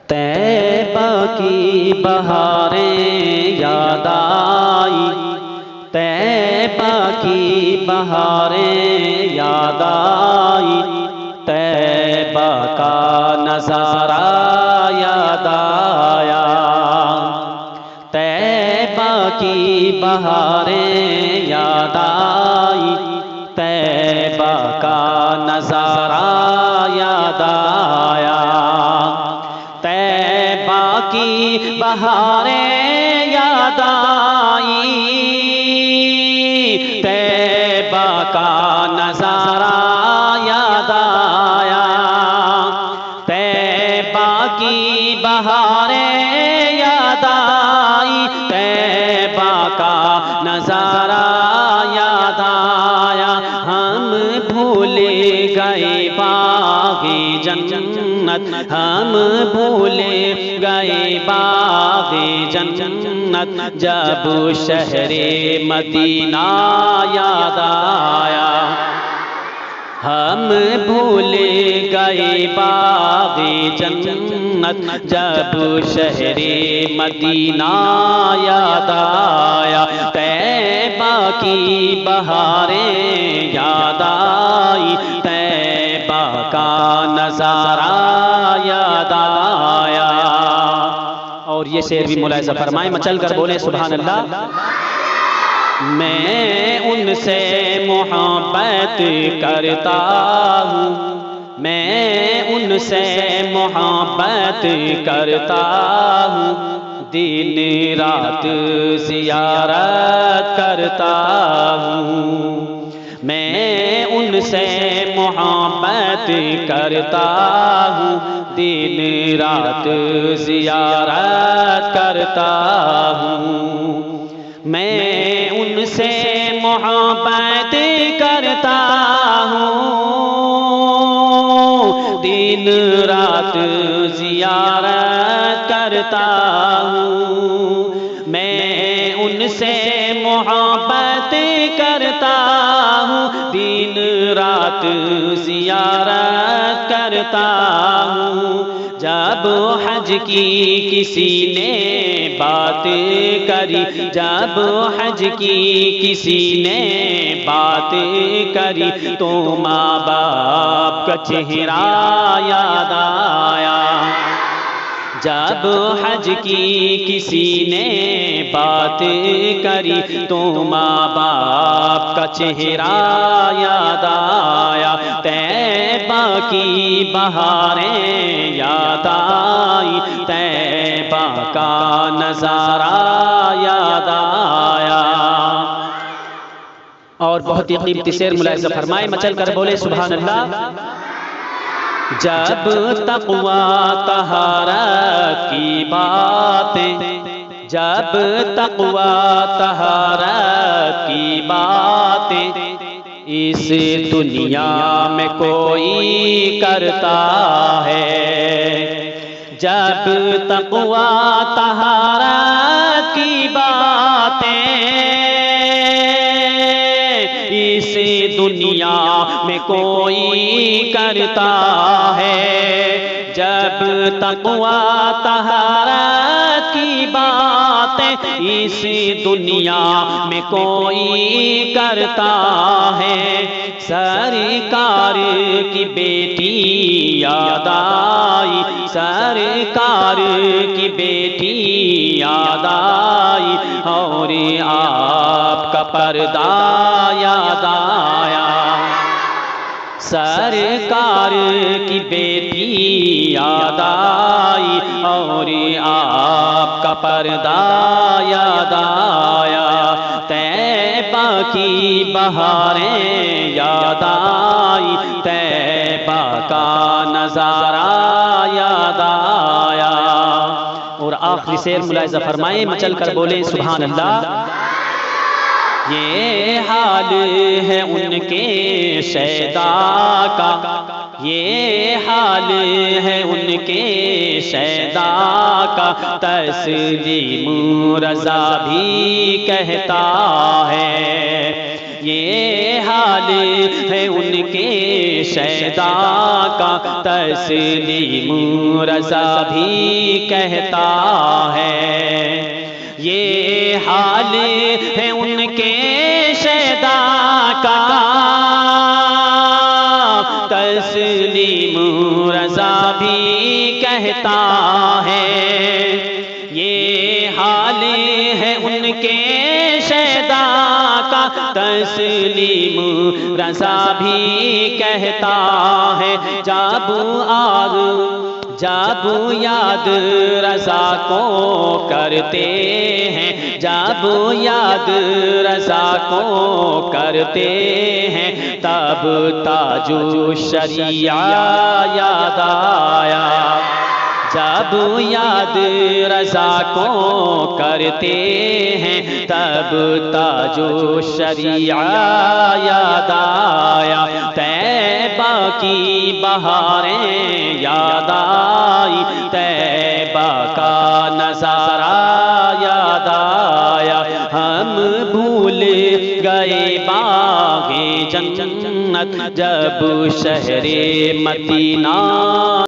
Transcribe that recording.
طیبہ کی بہاریں یاد آئی، طیبہ کی بہاریں یاد آئی، طیبہ کا نظارہ یاد آیا، طیبہ کی بہاریں یاد آئی، طیبہ کا نظارہ یاد آیا، طیبہ کی بہاریں یاد آئی، طیبہ کا نظارہ یاد آیا، طیبہ کی بہاریں یاد آئی، طیبہ کا نظارہ یاد آیا، ہم بھول گئے باغ جنت، ہم بھول گئے باغ جنت، جب شہر مدینہ یاد آیا، ہم بھول گئے باغ جنت، جب شہر مدینہ یاد آیا، طیبہ کی بہاریں یاد آئی، طیبہ کا نظارہ یاد آیا۔ اور یہ شعر بھی ملاحظہ فرمائیں، مچل کر بولے سبحان اللہ۔ میں ان سے محبت کرتا ہوں، میں ان سے محبت کرتا ہوں، دن رات زیارت کرتا ہوں، میں ان سے محبت کرتا ہوں، دن رات زیارت کرتا ہوں، میں ان سے محبت کرتا ہوں، دن رات زیارت کرتا ہوں، میں ان سے محبت کرتا ہوں، دن رات زیارت کرتا ہوں، جب حج کی کسی نے بات کری، جب حج کی کسی نے بات کری، تو ماں باپ کا چہرہ یاد آیا، جب حج کی کسی نے بات کری، تو ماں باپ کا چہرہ یاد آیا، طیبہ کی بہاریں یاد آئی، طیبہ کا نظارہ یاد آیا۔ اور بہت ہی قیمتی شعر ملاحظہ فرمائے، مچل کر بولے سبحان اللہ۔ جب تقویٰ طہارت کی باتیں، جب تقویٰ طہارت کی باتیں اس دنیا میں کوئی کرتا ہے، جب تقویٰ طہارت کی باتیں اس دنیا میں کوئی کرتا ہے، جب تقویٰ طہارت کی باتیں اس دنیا میں کوئی کرتا ہے، سرکار کی بیٹی یاد آئی، سرکار کی بیٹی یاد آئی، اور آپ کا پردہ یاد آیا، سرکار کی بیٹی یاد آئی، اور آپ کا پردہ یاد آیا، طیبہ کی بہاریں یاد آئی، طیبہ کا نظارہ یاد آیا۔ اور آخری شعر ملاحظہ فرمائیں، مچل کر بولیں سبحان اللہ۔ یہ حال ہے ان کے شیدا کا، یہ حال ہے ان کے شیدا کا، تسلیم رضا بھی کہتا ہے، یہ حال ہے ان کے شیدا کا، تسلیم رضا بھی کہتا ہے۔ یہ حال ہے ان کے شیدا کا، تسلیم رضا بھی کہتا ہے۔ یہ حال ہے ان کے شیدا کا، تسلیم رضا بھی کہتا ہے۔ جب یاد رضا کو کرتے ہیں، جب یاد رضا کو کرتے ہیں، تب تاج الشریعہ یاد آیا۔ جب یاد رضا کو کرتے ہیں، تب تاج الشریعہ یاد آیا۔ طیبہ کی بہاریں یاد آئی، طیبہ کا نظارہ یاد آیا۔ ہم بھول گئے باغ جنت جب شہر مدینہ